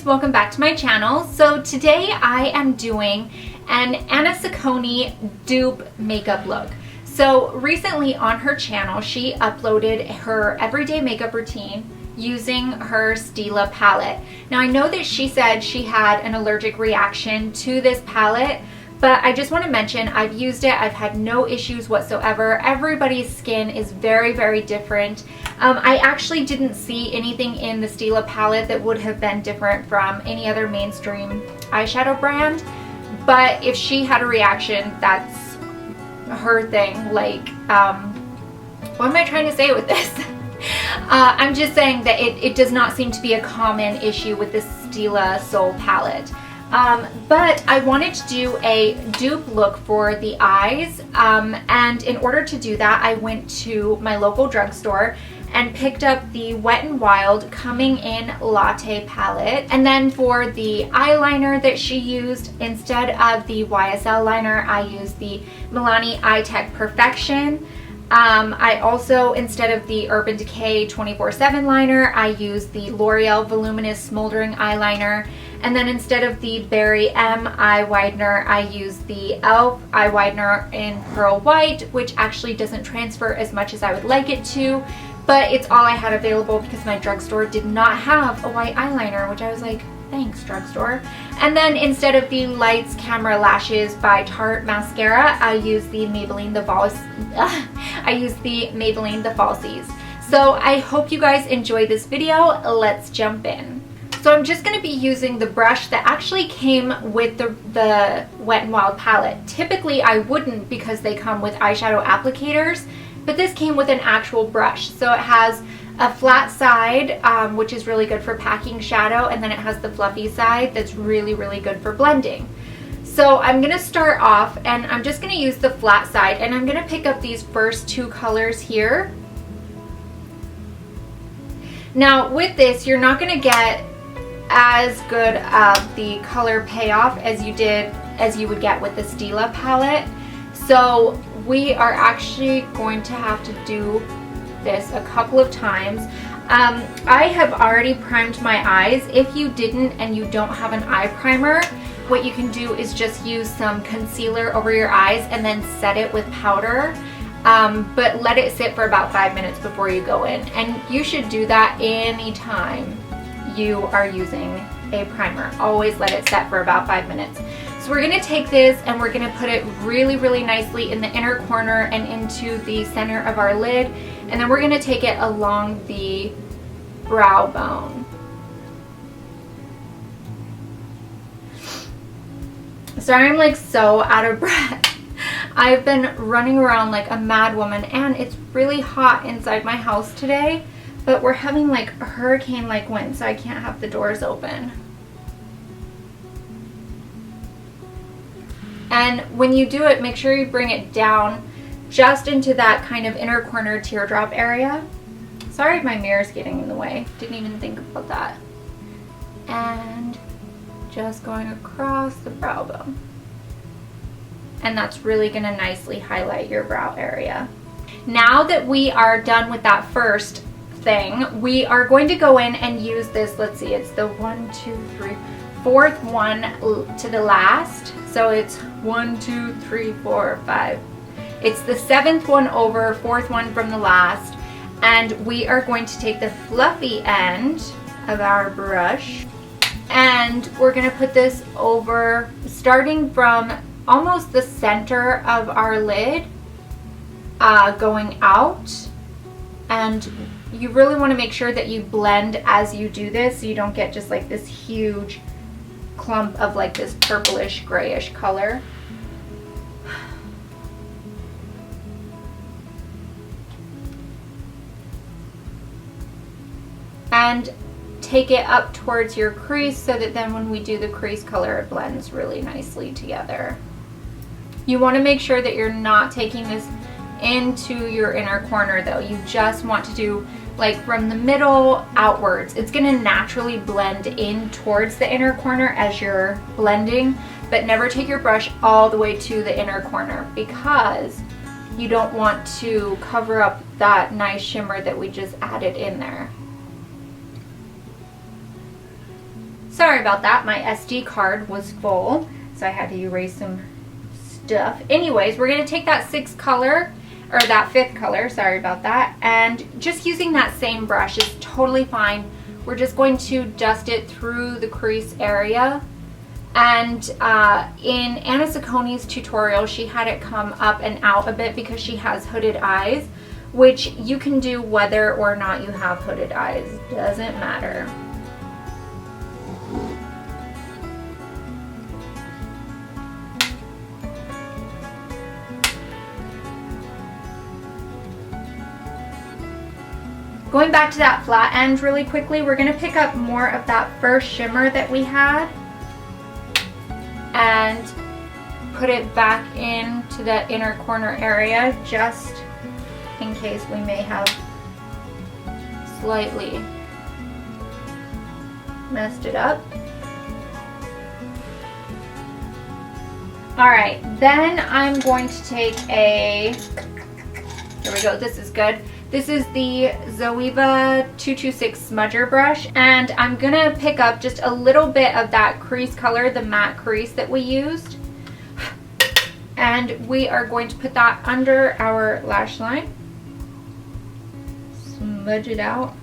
welcome back to my channel. So today I am doing an Anna Saccone dupe makeup look. So recently on her channel she uploaded her everyday makeup routine using her Stila palette. Now I know that she said she had an allergic reaction to this palette, but I just want to mention I've used it. I've had no issues whatsoever. Everybody's skin is very, very different. I actually didn't see anything in the Stila palette that would have been different from any other mainstream eyeshadow brand. But if she had a reaction, that's her thing. Like, what am I trying to say with this? I'm just saying that it does not seem to be a common issue with the Stila Soul palette. But I wanted to do a dupe look for the eyes, and in order to do that I went to my local drugstore and picked up the Wet n Wild Coming In Latte palette. And then for the eyeliner that she used, instead of the YSL liner, I used the Milani Eye Tech Perfection. I also, instead of the Urban Decay 24/7 liner, I used the L'Oreal Voluminous Smoldering Eyeliner. And then instead of the Berry M eye widener, I used the e.l.f. eye widener in Pearl White, which actually doesn't transfer as much as I would like it to, but it's all I had available because my drugstore did not have a white eyeliner, which I was like, thanks drugstore. And then instead of the Lights Camera Lashes by Tarte mascara, I used the Maybelline the Falsies. So I hope you guys enjoy this video. Let's jump in. So I'm just going to be using the brush that actually came with the Wet n Wild palette. Typically I wouldn't because they come with eyeshadow applicators, but this came with an actual brush. So it has a flat side, which is really good for packing shadow, and then it has the fluffy side that's really, really good for blending. So I'm going to start off and I'm just going to use the flat side, and I'm going to pick up these first two colors here. Now with this, you're not going to get as good of the color payoff as you would get with the Stila palette. So we are actually going to have to do this a couple of times. I have already primed my eyes. If you didn't and you don't have an eye primer, what you can do is just use some concealer over your eyes and then set it with powder. But let it sit for about 5 minutes before you go in. And you should do that anytime you are using a primer. Always let it set for about 5 minutes. So we're going to take this and we're going to put it really, really nicely in the inner corner and into the center of our lid. And then we're going to take it along the brow bone. Sorry, I'm like so out of breath. I've been running around like a mad woman, and it's really hot inside my house today. But we're having like a hurricane-like wind, so I can't have the doors open. And when you do it, make sure you bring it down just into that kind of inner corner teardrop area. Sorry if my mirror's getting in the way. Didn't even think about that. And just going across the brow bone. And that's really going to nicely highlight your brow area. Now that we are done with that first thing, we are going to go in and use this. Let's see, it's the 1, 2, 3, fourth one to the last. So it's 1, 2, 3, 4, 5. It's the 7th one over, 4th one from the last. And we are going to take the fluffy end of our brush and we're going to put this over, starting from almost the center of our lid, going out. And you really want to make sure that you blend as you do this so you don't get just like this huge clump of like this purplish grayish color. And take it up towards your crease so that then when we do the crease color, it blends really nicely together. You want to make sure that you're not taking this into your inner corner though. You just want to do like from the middle outwards. It's going to naturally blend in towards the inner corner as you're blending, but never take your brush all the way to the inner corner because you don't want to cover up that nice shimmer that we just added in there. Sorry about that, my SD card was full, so I had to erase some stuff. Anyways, we're going to take that sixth color, or that fifth color, sorry about that, and just using that same brush is totally fine. We're just going to dust it through the crease area. And in Anna Saccone's tutorial, she had it come up and out a bit because she has hooded eyes, which you can do whether or not you have hooded eyes, doesn't matter. Going back to that flat end really quickly, we're going to pick up more of that first shimmer that we had and put it back into the inner corner area, just in case we may have slightly messed it up. Alright, then I'm going to take a, here we go, this is good. This is the Zoeva 226 smudger brush, and I'm gonna pick up just a little bit of that crease color, the matte crease that we used, and we are going to put that under our lash line. Smudge it out.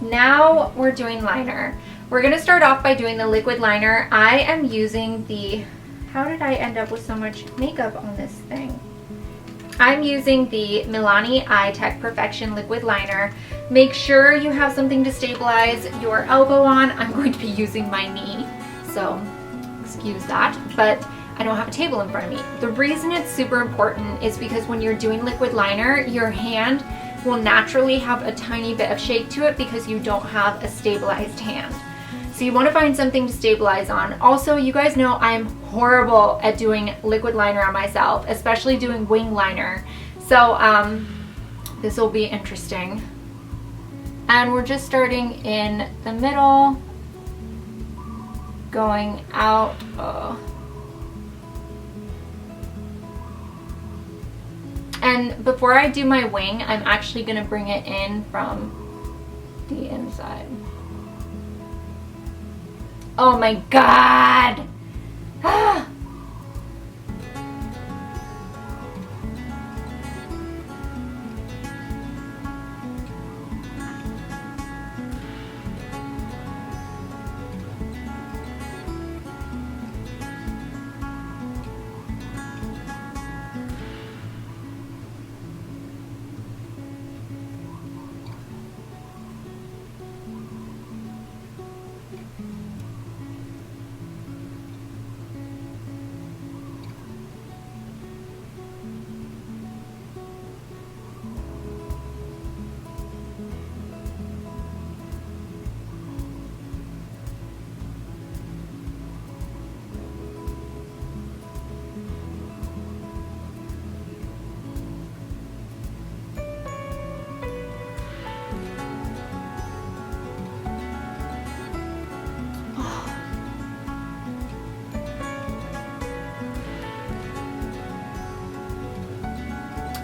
Now we're doing liner. We're going to start off by doing the liquid liner. I am using the, how did I end up with so much makeup on this thing? I'm using the Milani Eye Tech Perfection liquid liner. Make sure you have something to stabilize your elbow on. I'm going to be using my knee, so excuse that, but I don't have a table in front of me. The reason it's super important is because when you're doing liquid liner, your hand will naturally have a tiny bit of shake to it because you don't have a stabilized hand. So you want to find something to stabilize on. Also, you guys know I'm horrible at doing liquid liner on myself, especially doing wing liner. So this will be interesting. And we're just starting in the middle, going out. And before I do my wing, I'm actually going to bring it in from the inside. Oh my God!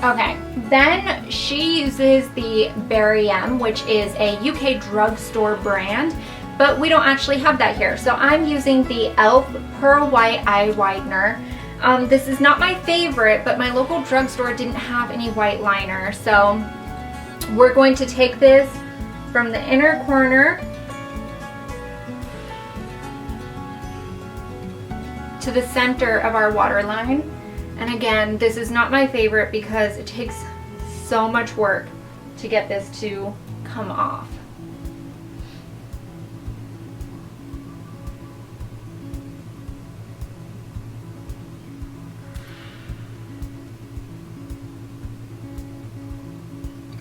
Okay, then she uses the Beretania, which is a UK drugstore brand, but we don't actually have that here. So I'm using the e.l.f. Pearl White Eye Whitener. This is not my favorite, but my local drugstore didn't have any white liner. So we're going to take this from the inner corner to the center of our waterline. And again, this is not my favorite because it takes so much work to get this to come off.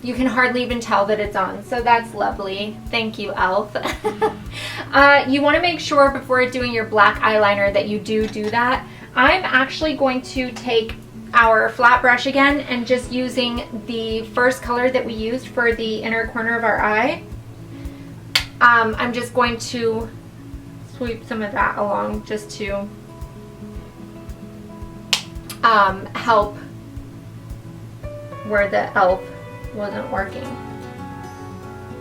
You can hardly even tell that it's on, so that's lovely. Thank you, e.l.f. You want to make sure before doing your black eyeliner that you do that. I'm actually going to take our flat brush again and just using the first color that we used for the inner corner of our eye. I'm just going to sweep some of that along just to help where the e.l.f. wasn't working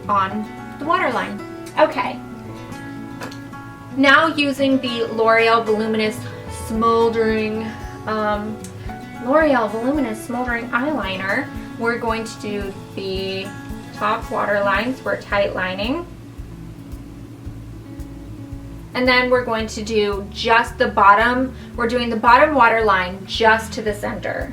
on the waterline. Okay. Now using the L'Oreal Voluminous Smoldering eyeliner, we're going to do the top waterlines for tight lining. And then we're going to do just the bottom. We're doing the bottom waterline just to the center.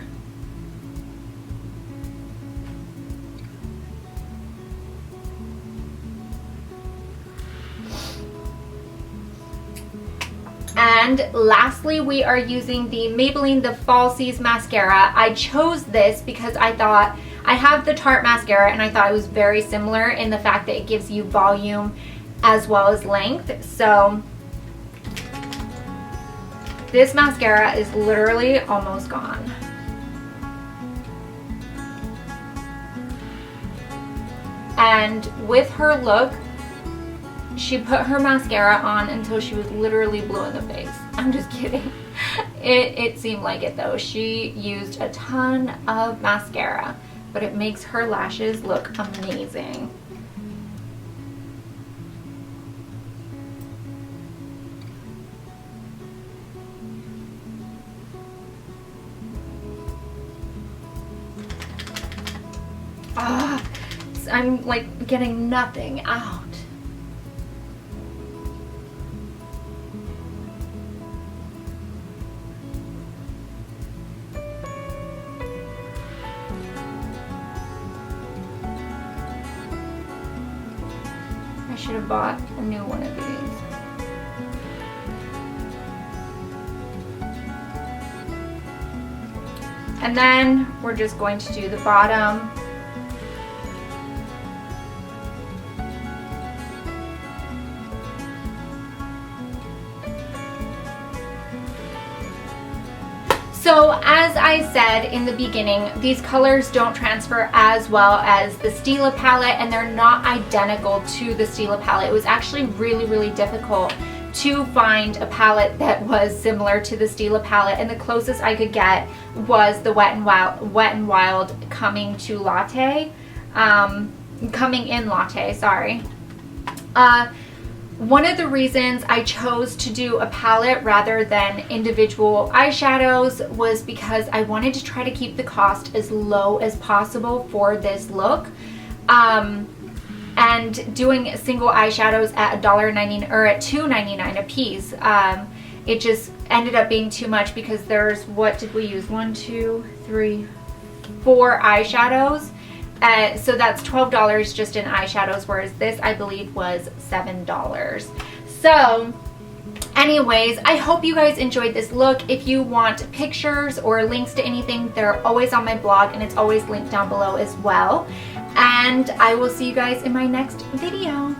And lastly, we are using the Maybelline The Falsies mascara. I chose this because I thought, I have the Tarte mascara and I thought it was very similar in the fact that it gives you volume as well as length. So this mascara is literally almost gone. And with her look, she put her mascara on until she was literally blue in the face. I'm just kidding. It seemed like it though. She used a ton of mascara, but it makes her lashes look amazing. I'm like getting nothing out. I should have bought a new one of these. And then we're just going to do the bottom. So as I said in the beginning, these colors don't transfer as well as the Stila palette, and they're not identical to the Stila palette. It was actually really difficult to find a palette that was similar to the Stila palette, and the closest I could get was the Wet n Wild Coming in Latte, sorry. One of the reasons I chose to do a palette rather than individual eyeshadows was because I wanted to try to keep the cost as low as possible for this look. And doing single eyeshadows at $1.99 or at $2.99 a piece, it just ended up being too much because there's, what did we use? 1, 2, 3, 4 eyeshadows. So that's $12 just in eyeshadows, whereas this I believe was $7. So anyways, I hope you guys enjoyed this look. If you want pictures or links to anything, they're always on my blog and it's always linked down below as well. And I will see you guys in my next video.